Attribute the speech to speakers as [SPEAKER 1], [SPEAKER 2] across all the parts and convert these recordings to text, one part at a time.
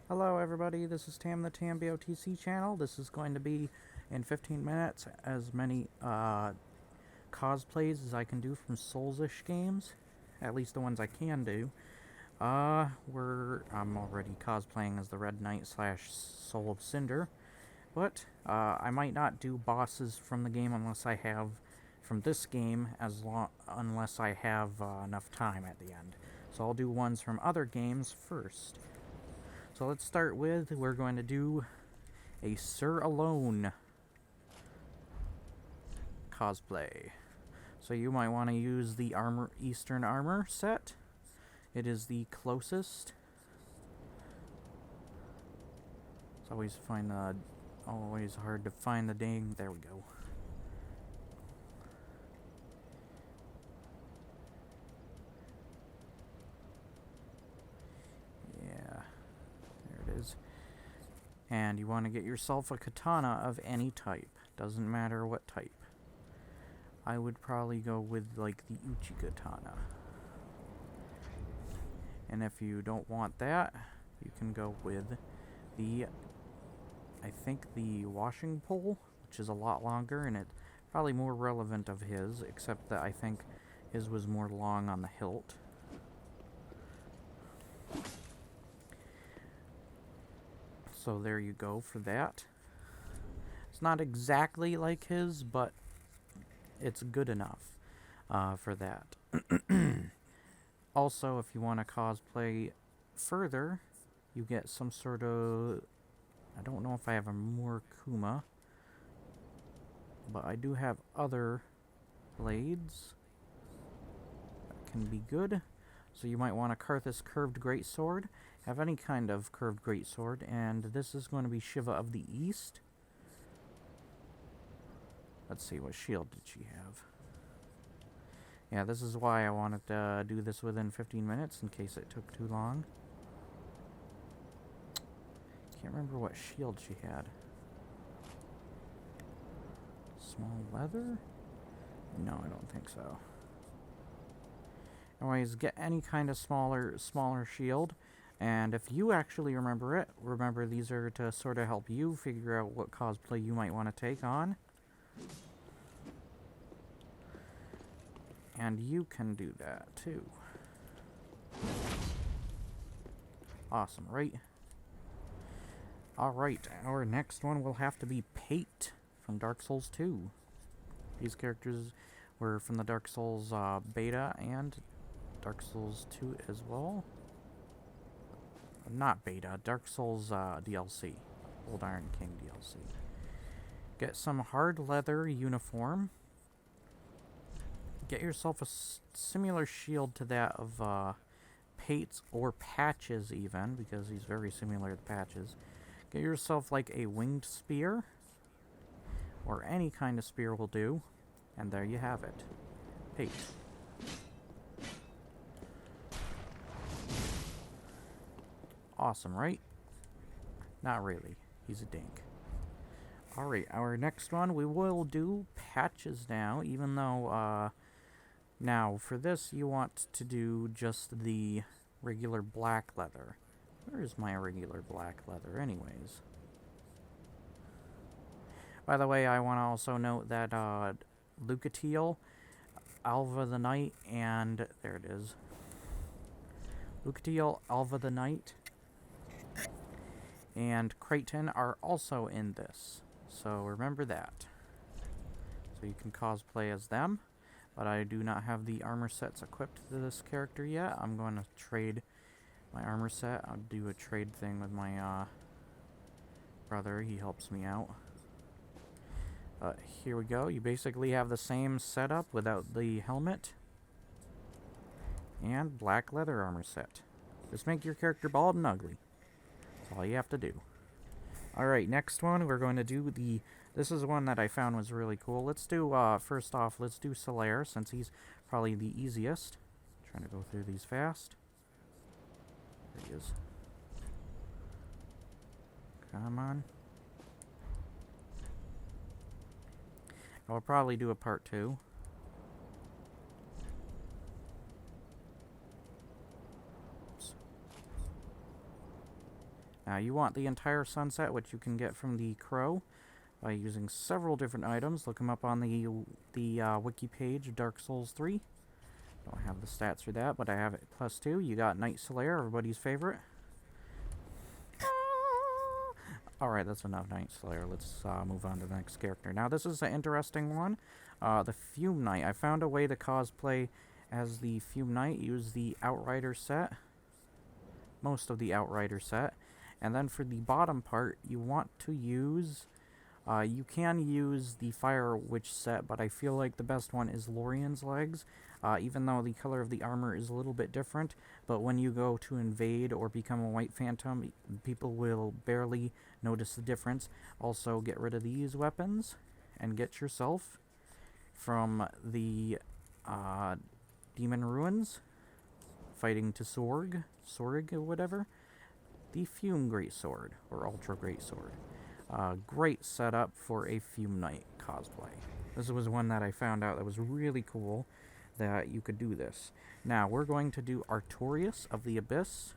[SPEAKER 1] Hello everybody, this is Tam the Tam BOTC channel. This is going to be in 15 minutes as many cosplays as I can do from Souls-ish games. At least the ones I can do. I'm already cosplaying as the Red Knight / Soul of Cinder. But I might not do bosses from the game unless I have from this game unless I have enough time at the end. So I'll do ones from other games first. So let's start with, we're going to do a Sir Alone cosplay. So you might want to use the Eastern Armor set. It is the closest. It's always hard to find the dang. There we go. Yeah, there it is. And you want to get yourself a katana of any type. Doesn't matter what type. I would probably go with like the Uchi katana. And if you don't want that, you can go with I think the washing pole, which is a lot longer and it's probably more relevant of his, except that I think his was more long on the hilt. So there you go for that. It's not exactly like his, but it's good enough for that. Also, if you want to cosplay further, you get some sort of... I don't know if I have a Murikuma, but I do have other blades that can be good. So you might want a Karthus curved greatsword. Have any kind of curved greatsword, and this is going to be Shiva of the East. Let's see, what shield did she have? Yeah, this is why I wanted to do this within 15 minutes, in case it took too long. Can't remember what shield she had. Small leather? No, I don't think so. Anyways, get any kind of smaller shield. And if you actually remember it, remember these are to sort of help you figure out what cosplay you might want to take on. And you can do that too. Awesome, right? Alright, our next one will have to be Pate from Dark Souls 2. These characters were from the Dark Souls beta and Dark Souls 2 as well. Not beta, Dark Souls DLC. Old Iron King DLC. Get some hard leather uniform. Get yourself a similar shield to that of Pate's, or Patches even, because he's very similar to Patches. Get yourself like a winged spear, or any kind of spear will do, and there you have it. Pate. Awesome, right? Not really. He's a dink. Alright, our next one, we will do Patches now, even though, now, for this, you want to do just the regular black leather. Where is my regular black leather, anyways? By the way, I want to also note that, Lucatiel, Alva the Knight, and... there it is. Lucatiel, Alva the Knight, and Kraton are also in this. So remember that. So you can cosplay as them. But I do not have the armor sets equipped to this character yet. I'm going to trade my armor set. I'll do a trade thing with my brother. He helps me out. Here we go. You basically have the same setup without the helmet. And black leather armor set. Just make your character bald and ugly. That's all you have to do. Alright, next one, we're going to do the... This is one that I found was really cool. Let's do, first off, let's do Solaire, since he's probably the easiest. Trying to go through these fast. There he is. Come on. I'll probably do a part 2. Now you want the entire sunset, which you can get from the crow by using several different items. Look them up on the wiki page, Dark Souls 3. Don't have the stats for that, but I have it +2. You got Night Slayer, everybody's favorite. Alright, that's enough Night Slayer. Let's move on to the next character. Now, this is an interesting one. The Fume Knight. I found a way to cosplay as the Fume Knight. Use the Outrider set. Most of the Outrider set. And then for the bottom part, you want to use... you can use the Fire Witch set, but I feel like the best one is Lorian's legs, even though the color of the armor is a little bit different. But when you go to invade or become a White Phantom, people will barely notice the difference. Also, get rid of these weapons and get yourself from the Demon Ruins, fighting to Sorg or whatever, the Fume Greatsword, or Ultra Greatsword. Great setup for a Fume Knight cosplay. This was one that I found out that was really cool, that you could do this. Now, we're going to do Artorias of the Abyss.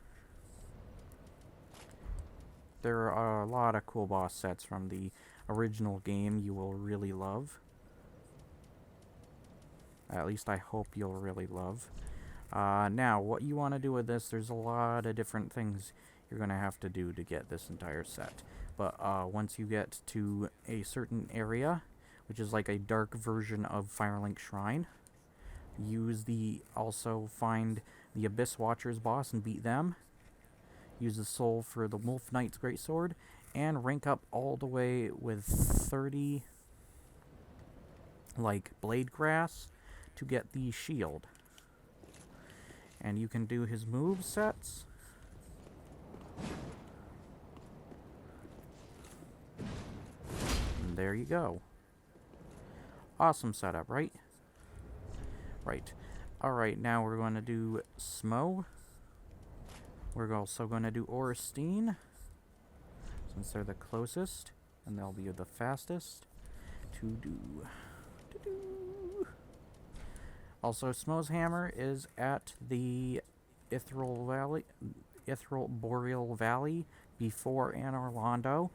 [SPEAKER 1] There are a lot of cool boss sets from the original game you will really love. At least I hope you'll really love. Now, what you want to do with this, there's a lot of different things you're going to have to do to get this entire set. But once you get to a certain area, which is like a dark version of Firelink Shrine, also find the Abyss Watchers boss and beat them. Use the soul for the Wolf Knight's Greatsword, and rank up all the way with 30, like, blade grass to get the shield. And you can do his move sets. And there you go. Awesome setup, right? Right. Alright, now we're going to do Smo. We're also going to do Oristine, since they're the closest, and they'll be the fastest to do. Also, Smo's hammer is at the Ithral Boreal Valley before Anor Londo.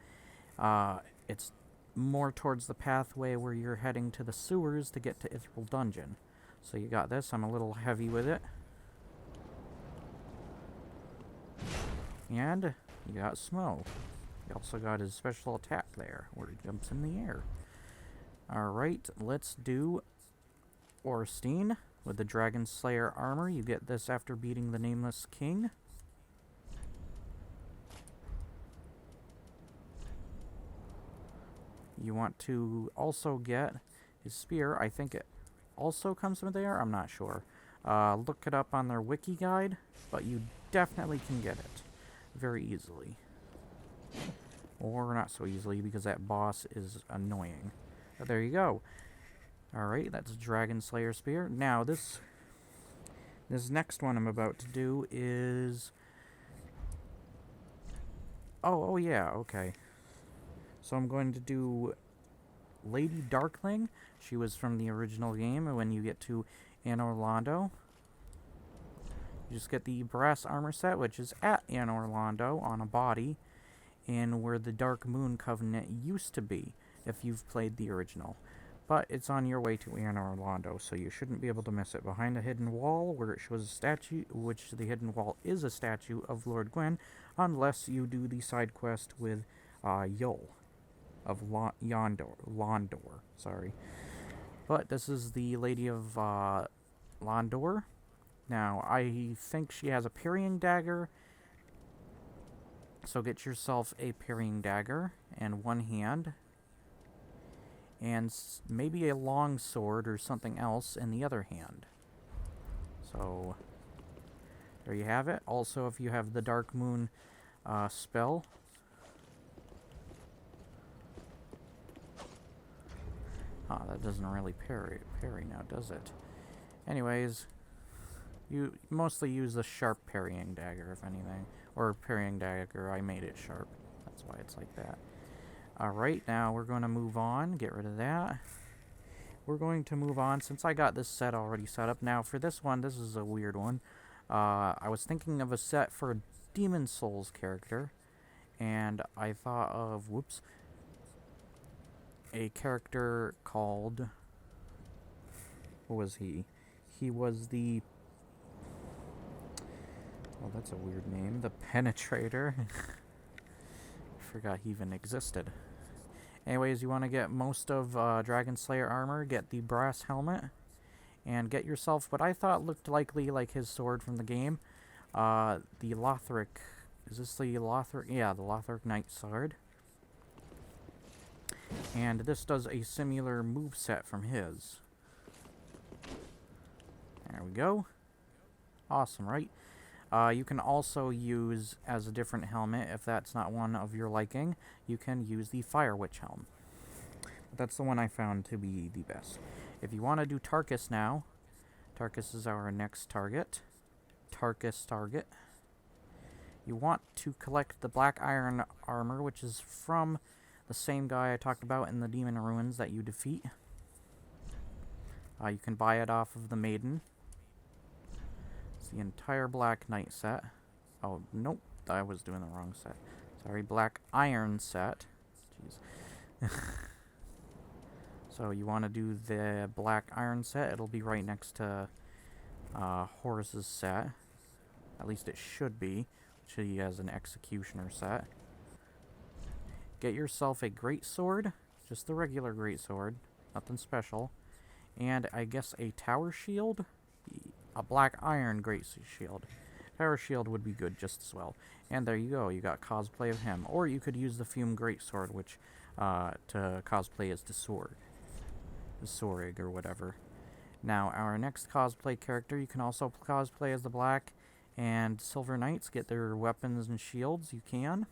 [SPEAKER 1] It's more towards the pathway where you're heading to the sewers to get to Ithral Dungeon. So you got this. I'm a little heavy with it. And you got Smo. He also got his special attack there, where he jumps in the air. Alright, let's do Oristine with the Dragon Slayer armor. You get this after beating the Nameless King. You want to also get his spear. I think it also comes from there. I'm not sure. Look it up on their wiki guide, but you definitely can get it very easily. Or not so easily, because that boss is annoying. But there you go. Alright, that's Dragon Slayer Spear. Now, this next one I'm about to do is... Oh yeah, okay. So I'm going to do Lady Darkling. She was from the original game, and when you get to Anor Londo, you just get the brass armor set, which is at Anor Londo on a body, and where the Dark Moon Covenant used to be, if you've played the original. But it's on your way to Anor Londo, so you shouldn't be able to miss it. Behind a hidden wall, where it shows a statue, which the hidden wall is a statue of Lord Gwyn, unless you do the side quest with Yul of Londor, sorry. But this is the Lady of Londor. Now, I think she has a parrying dagger, so get yourself a parrying dagger and one hand, and maybe a long sword or something else in the other hand. So, there you have it. Also, if you have the Dark Moon spell, that doesn't really parry now, does it? Anyways, you mostly use the sharp parrying dagger, if anything. Or parrying dagger, I made it sharp. That's why it's like that. Alright, now we're going to move on. Get rid of that. We're going to move on, since I got this set already set up. Now, for this one, this is a weird one. I was thinking of a set for a Demon Souls character, and I thought of, whoops, a character called, what was he? He was the, oh, that's a weird name, the Penetrator. Forgot he even existed. Anyways, you want to get most of Dragon Slayer armor, get the brass helmet, and get yourself what I thought looked likely like his sword from the game. The Lothric. Is this the Lothric? Yeah, the Lothric Knight Sword. And this does a similar moveset from his. There we go. Awesome, right? You can also use, as a different helmet, if that's not one of your liking, you can use the Fire Witch helm. That's the one I found to be the best. If you want to do Tarkus now, Tarkus is our next target. Tarkus target. You want to collect the Black Iron armor, which is from the same guy I talked about in the Demon Ruins that you defeat. You can buy it off of the Maiden. It's the entire Black Knight set. Oh, nope, I was doing the wrong set. Sorry, Black Iron set. Jeez. So you want to do the Black Iron set. It'll be right next to Horus's set. At least it should be. He has an Executioner set. Get yourself a great sword, just the regular great sword, nothing special, and I guess a tower shield, a Black Iron great shield. Tower shield would be good just as well. And there you go, you got cosplay of him. Or you could use the Fume great sword, which to cosplay as the sword, the Sorig or whatever. Now our next cosplay character, you can also cosplay as the Black and Silver Knights, get their weapons and shields, you can.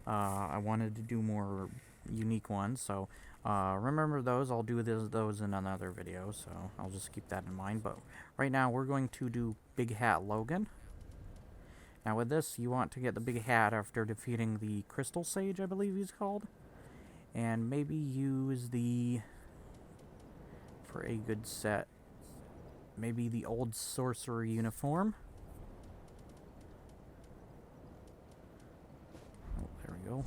[SPEAKER 1] I wanted to do more unique ones, so remember those. I'll do those in another video, so I'll just keep that in mind. But right now, we're going to do Big Hat Logan. Now with this, you want to get the Big Hat after defeating the Crystal Sage, I believe he's called. And maybe use the, for a good set, maybe the old Sorcerer uniform. Oh, there we go.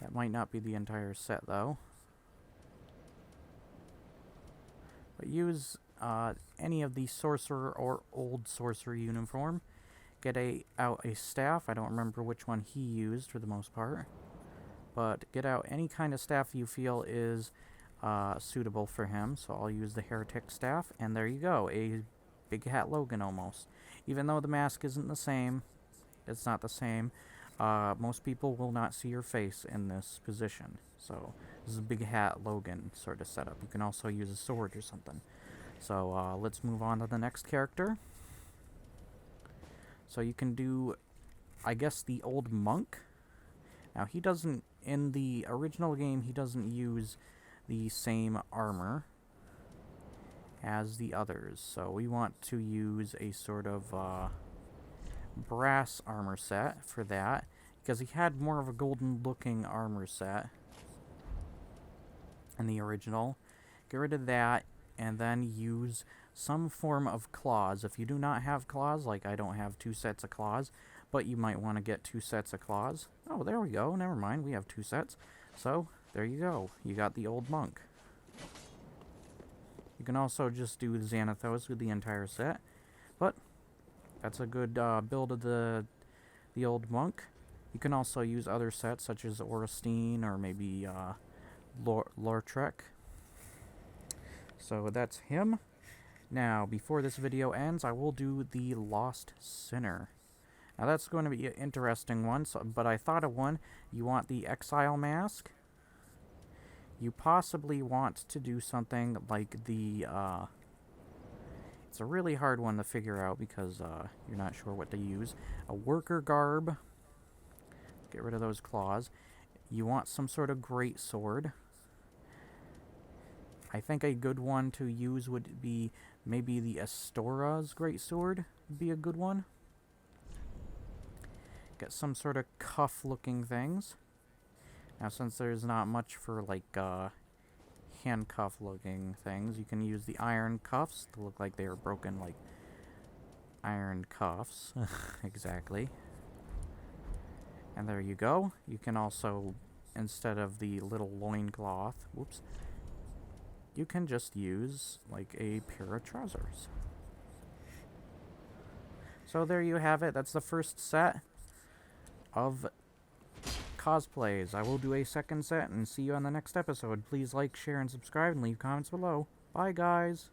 [SPEAKER 1] That might not be the entire set, though. But use any of the Sorcerer or old Sorcerer uniform. Get out a staff. I don't remember which one he used for the most part. But get out any kind of staff you feel is suitable for him. So I'll use the Heretic staff. And there you go. A Big Hat Logan almost. Even though the mask isn't the same. It's not the same. Most people will not see your face in this position. So this is a Big Hat Logan sort of setup. You can also use a sword or something. So let's move on to the next character. So you can do, I guess, the old monk. Now he doesn't, in the original game, he doesn't use the same armor as the others. So we want to use a sort of brass armor set for that, because he had more of a golden looking armor set in the original. Get rid of that and then use some form of claws. If you do not have claws, like I don't have 2 sets of claws, but you might want to get 2 sets of claws. Oh, there we go. Never mind, we have 2 sets. So there you go. You got the old monk. You can also just do Xanathos with the entire set, but that's a good build of the old monk. You can also use other sets such as Orestein or maybe Lortrek. So that's him. Now, before this video ends, I will do the Lost Sinner. Now that's going to be an interesting one, but I thought of one. You want the Exile Mask. You possibly want to do something like the, it's a really hard one to figure out because you're not sure what to use. A Worker Garb. Get rid of those claws. You want some sort of great sword. I think a good one to use would be maybe the Astora's great sword would be a good one. Get some sort of cuff-looking things. Now, since there's not much for, like, handcuff-looking things, you can use the iron cuffs to look like they are broken, like, iron cuffs. Exactly. And there you go. You can also, instead of the little loincloth, whoops, you can just use like a pair of trousers. So there you have it. That's the first set of cosplays. I will do a second set and see you on the next episode. Please like, share, and subscribe, and leave comments below. Bye, guys.